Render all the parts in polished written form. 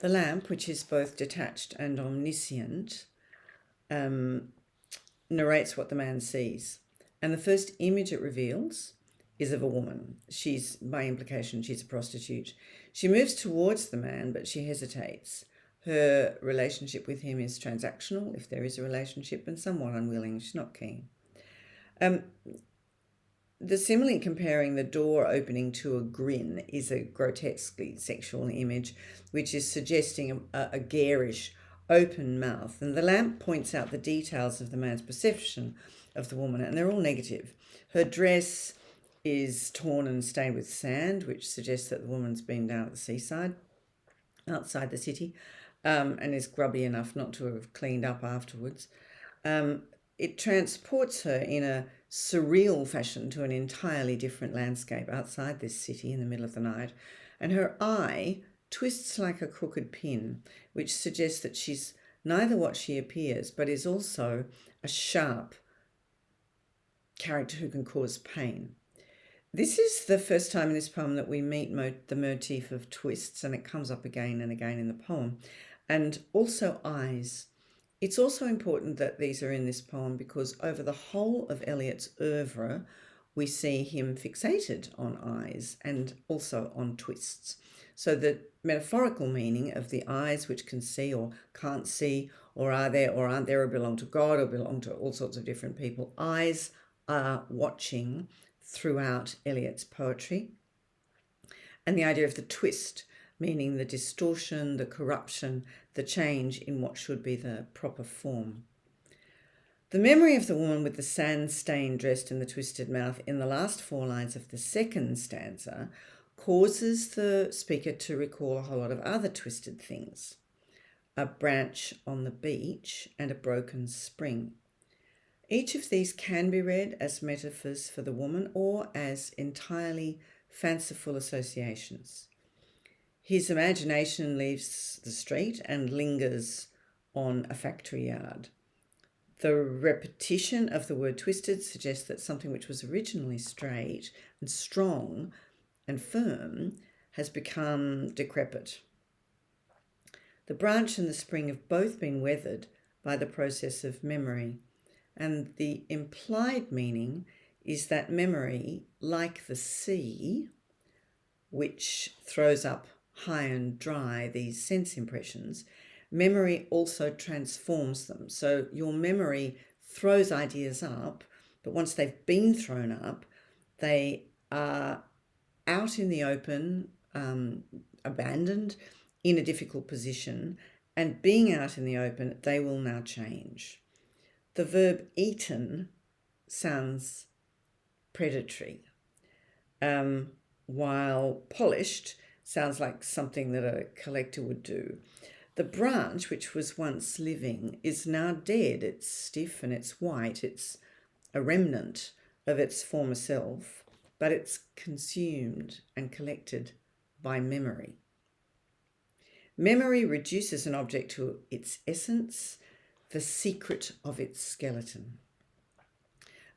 The lamp, which is both detached and omniscient, narrates what the man sees. And the first image it reveals is of a woman. She's, by implication, she's a prostitute. She moves towards the man, but she hesitates. Her relationship with him is transactional, if there is a relationship, and somewhat unwilling. She's not keen. The simile comparing the door opening to a grin is a grotesquely sexual image, which is suggesting a garish, open mouth. And the lamp points out the details of the man's perception of the woman, and they're all negative. Her dress is torn and stained with sand, which suggests that the woman's been down at the seaside, outside the city, and is grubby enough not to have cleaned up afterwards. It transports her in a surreal fashion to an entirely different landscape outside this city in the middle of the night. And her eye twists like a crooked pin, which suggests that she's neither what she appears, but is also a sharp character who can cause pain. This is the first time in this poem that we meet the motif of twists, and it comes up again and again in the poem. And also eyes. It's also important that these are in this poem because over the whole of Eliot's oeuvre, we see him fixated on eyes and also on twists. So the metaphorical meaning of the eyes which can see or can't see, or are there or aren't there, or belong to God or belong to all sorts of different people. Eyes are watching throughout Eliot's poetry. And the idea of the twist, meaning the distortion, the corruption, the change in what should be the proper form. The memory of the woman with the sand-stained dress and the twisted mouth in the last 4 lines of the second stanza causes the speaker to recall a whole lot of other twisted things. A branch on the beach and a broken spring. Each of these can be read as metaphors for the woman or as entirely fanciful associations. His imagination leaves the street and lingers on a factory yard. The repetition of the word twisted suggests that something which was originally straight and strong and firm has become decrepit. The branch and the spring have both been weathered by the process of memory, and the implied meaning is that memory, like the sea, which throws up high and dry these sense impressions, memory also transforms them. So your memory throws ideas up, but once they've been thrown up, they are out in the open, abandoned, in a difficult position, and being out in the open, they will now change. The verb eaten sounds predatory, while polished sounds like something that a collector would do. The branch, which was once living, is now dead. It's stiff and it's white. It's a remnant of its former self, but it's consumed and collected by memory. Memory reduces an object to its essence, the secret of its skeleton.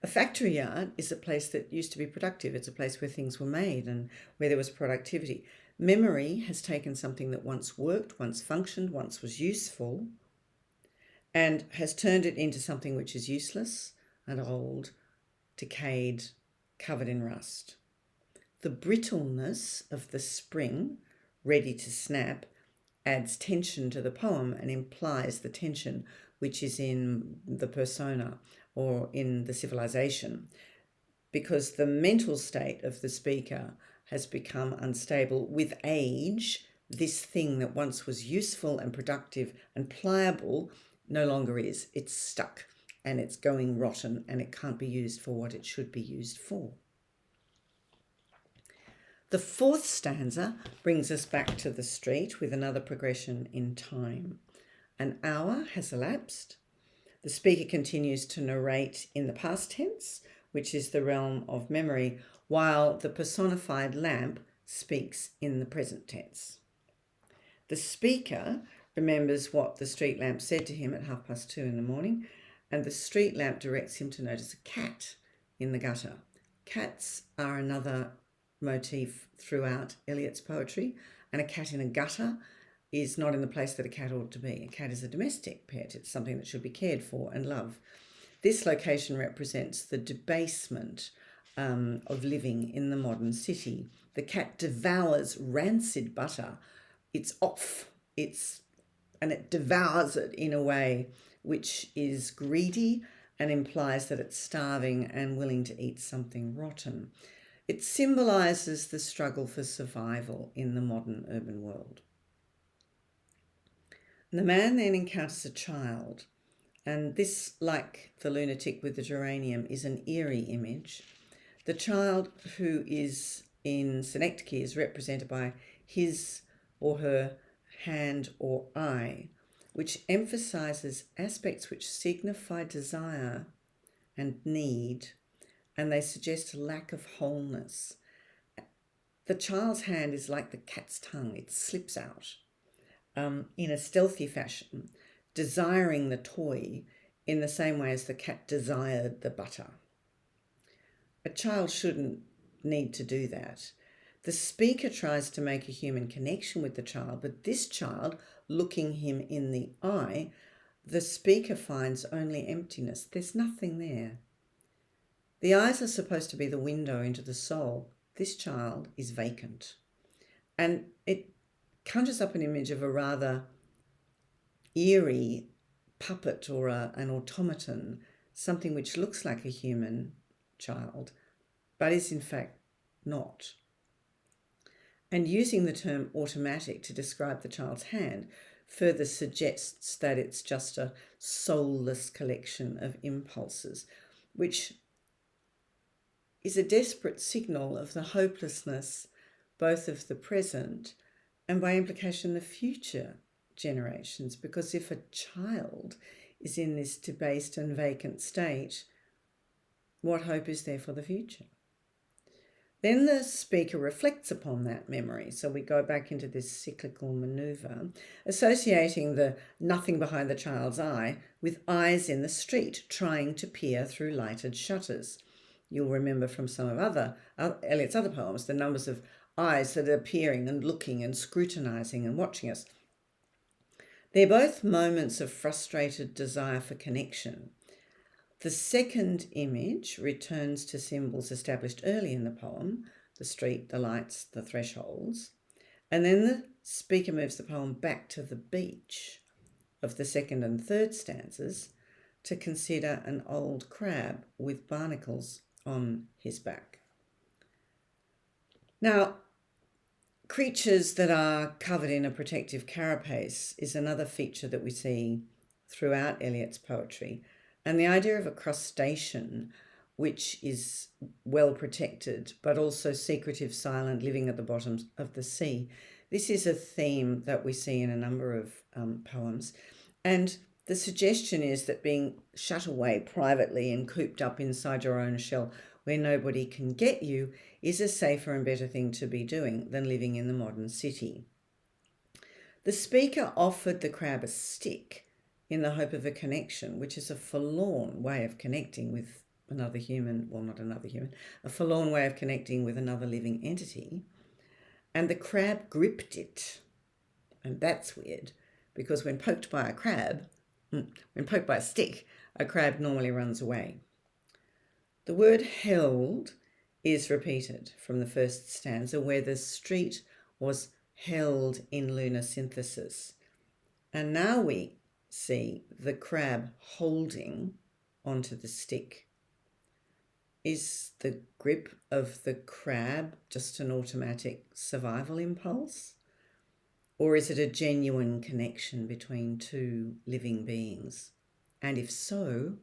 A factory yard is a place that used to be productive. It's a place where things were made and where there was productivity. Memory has taken something that once worked, once functioned, once was useful, and has turned it into something which is useless and old, decayed, covered in rust. The brittleness of the spring, ready to snap, adds tension to the poem and implies the tension which is in the persona or in the civilization, because the mental state of the speaker has become unstable. With age, this thing that once was useful and productive and pliable no longer is. It's stuck and it's going rotten and it can't be used for what it should be used for. The 4th stanza brings us back to the street with another progression in time. An hour has elapsed. The speaker continues to narrate in the past tense, which is the realm of memory, while the personified lamp speaks in the present tense. The speaker remembers what the street lamp said to him at 2:30 in the morning, and the street lamp directs him to notice a cat in the gutter. Cats are another motif throughout Eliot's poetry, and a cat in a gutter is not in the place that a cat ought to be. A cat is a domestic pet. It's something that should be cared for and loved. This location represents the debasement of living in the modern city. The cat devours rancid butter. It's off. And it devours it in a way which is greedy and implies that it's starving and willing to eat something rotten. It symbolises the struggle for survival in the modern urban world. And the man then encounters a child, and this, like the lunatic with the geranium, is an eerie image. The child, who is in synecdoche, is represented by his or her hand or eye, which emphasises aspects which signify desire and need, and they suggest a lack of wholeness. The child's hand is like the cat's tongue. It slips out in a stealthy fashion, desiring the toy in the same way as the cat desired the butter. A child shouldn't need to do that. The speaker tries to make a human connection with the child, but this child, looking him in the eye, the speaker finds only emptiness. There's nothing there. The eyes are supposed to be the window into the soul. This child is vacant. And it conjures up an image of a rather eerie puppet or an automaton, something which looks like a human child, but is in fact not. And using the term automatic to describe the child's hand further suggests that it's just a soulless collection of impulses, which is a desperate signal of the hopelessness both of the present and by implication the future generations, because if a child is in this debased and vacant state, what hope is there for the future? Then the speaker reflects upon that memory. So we go back into this cyclical manoeuvre, associating the nothing behind the child's eye with eyes in the street trying to peer through lighted shutters. You'll remember from some of Eliot's other poems, the numbers of eyes that are peering and looking and scrutinising and watching us. They're both moments of frustrated desire for connection. The second image returns to symbols established early in the poem, the street, the lights, the thresholds, and then the speaker moves the poem back to the beach of the second and third stanzas to consider an old crab with barnacles on his back. Now, creatures that are covered in a protective carapace is another feature that we see throughout Eliot's poetry. And the idea of a crustacean, which is well protected, but also secretive, silent, living at the bottom of the sea. This is a theme that we see in a number of poems. And the suggestion is that being shut away privately and cooped up inside your own shell where nobody can get you is a safer and better thing to be doing than living in the modern city. The speaker offered the crab a stick in the hope of a connection, which is a forlorn way of connecting with another human, well, not another human, a forlorn way of connecting with another living entity. And the crab gripped it. And that's weird, because when poked by a stick, a crab normally runs away. The word held is repeated from the first stanza, where the street was held in lunar synthesis. And now we see the crab holding onto the stick. Is the grip of the crab just an automatic survival impulse? Or is it a genuine connection between two living beings? And if so,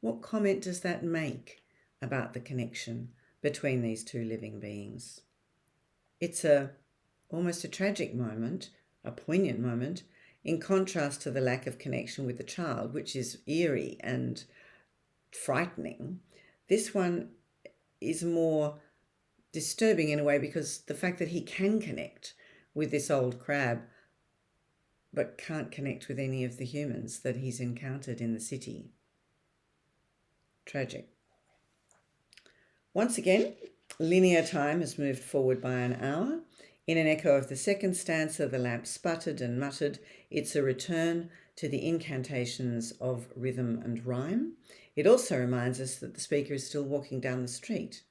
what comment does that make about the connection between these two living beings? It's almost a tragic moment, a poignant moment, in contrast to the lack of connection with the child, which is eerie and frightening. This one is more disturbing in a way, because the fact that he can connect with this old crab but can't connect with any of the humans that he's encountered in the city. Tragic. Once again, linear time has moved forward by an hour In an echo of the second stanza, the lamp sputtered and muttered. It's a return to the incantations of rhythm and rhyme. It also reminds us that the speaker is still walking down the street.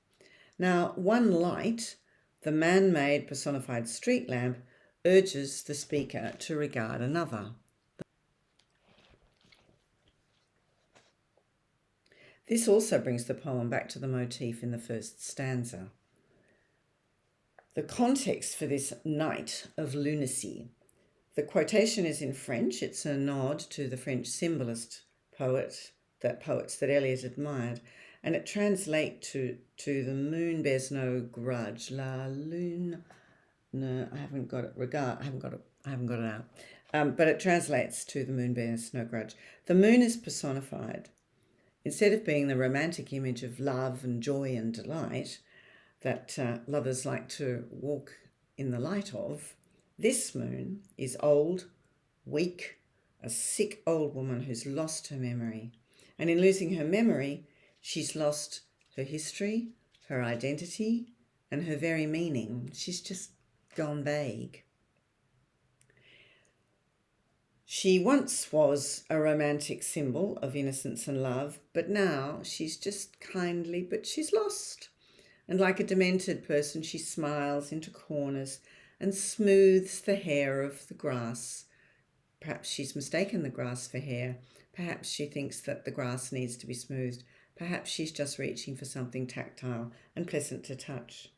Now, one light, the man-made personified street lamp, urges the speaker to regard another. This also brings the poem back to the motif in the first stanza. The context for this night of lunacy. The quotation is in French. It's a nod to the French symbolist poets that Eliot admired, and it translates to the moon bears no grudge. La lune, no, I haven't got it out. But it translates to the moon bears no grudge. The moon is personified. Instead of being the romantic image of love and joy and delight that lovers like to walk in the light of, this moon is old, weak, a sick old woman who's lost her memory. And in losing her memory, she's lost her history, her identity, and her very meaning. She's just gone vague. She once was a romantic symbol of innocence and love, but now she's just kindly, but she's lost. And like a demented person, she smiles into corners and smooths the hair of the grass. Perhaps she's mistaken the grass for hair. Perhaps she thinks that the grass needs to be smoothed. Perhaps she's just reaching for something tactile and pleasant to touch.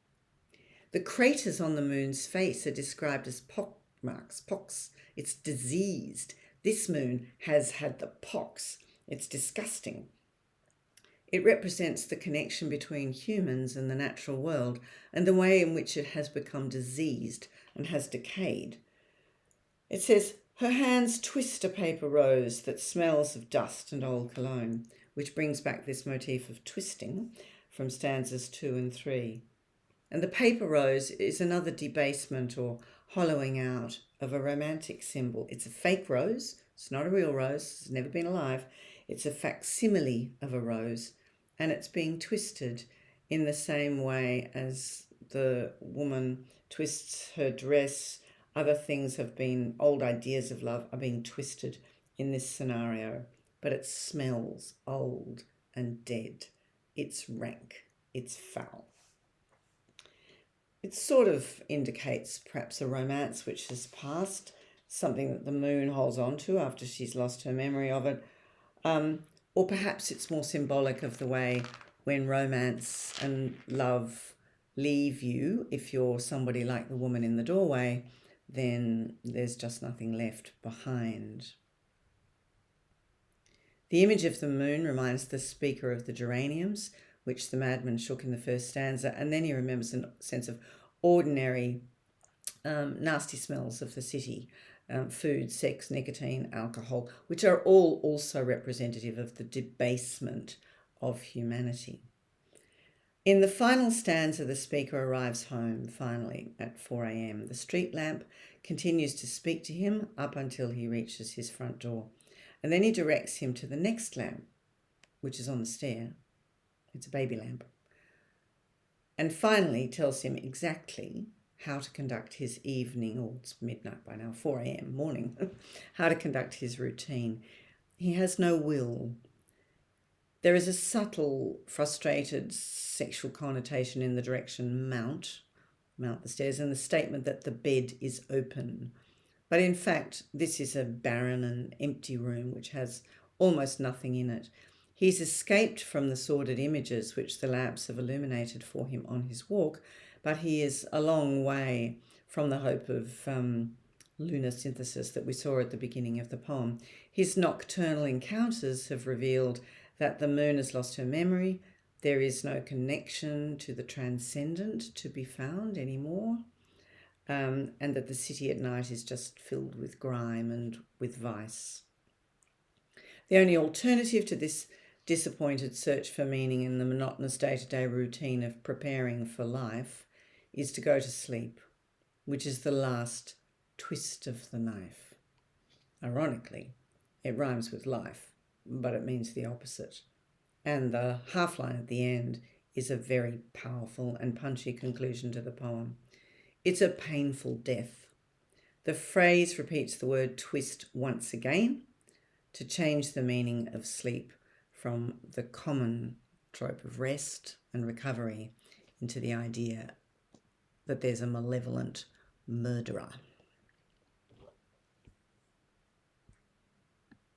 The craters on the moon's face are described as pox. It's diseased. This moon has had the pox. It's disgusting. It represents the connection between humans and the natural world and the way in which it has become diseased and has decayed. It says, her hands twist a paper rose that smells of dust and old cologne, which brings back this motif of twisting from stanzas 2 and 3. And the paper rose is another debasement or hollowing out of a romantic symbol. It's a fake rose. It's not a real rose. It's never been alive. It's a facsimile of a rose, and it's being twisted in the same way as the woman twists her dress. Other things have been, old ideas of love are being twisted in this scenario, but it smells old and dead. It's rank. It's foul. It sort of indicates perhaps a romance which has passed, something that the moon holds on to after she's lost her memory of it. Or perhaps it's more symbolic of the way when romance and love leave you. If you're somebody like the woman in the doorway, then there's just nothing left behind. The image of the moon reminds the speaker of the geraniums, which the madman shook in the first stanza, and then he remembers a sense of ordinary, nasty smells of the city. Food, sex, nicotine, alcohol, which are all also representative of the debasement of humanity. In the final stanza, the speaker arrives home, finally, at 4 a.m. The street lamp continues to speak to him up until he reaches his front door. And then he directs him to the next lamp, which is on the stair. It's a baby lamp. And finally tells him exactly how to conduct his evening, or it's midnight by now, 4 a.m. morning, how to conduct his routine. He has no will. There is a subtle, frustrated sexual connotation in the direction mount the stairs, and the statement that the bed is open. But in fact, this is a barren and empty room which has almost nothing in it. He's escaped from the sordid images which the lamps have illuminated for him on his walk, but he is a long way from the hope of lunar synthesis that we saw at the beginning of the poem. His nocturnal encounters have revealed that the moon has lost her memory. There is no connection to the transcendent to be found anymore, and that the city at night is just filled with grime and with vice. The only alternative to this disappointed search for meaning in the monotonous day-to-day routine of preparing for life is to go to sleep, which is the last twist of the knife. Ironically, it rhymes with life, but it means the opposite. And the half line at the end is a very powerful and punchy conclusion to the poem. It's a painful death. The phrase repeats the word twist once again to change the meaning of sleep from the common trope of rest and recovery into the idea that there's a malevolent murderer.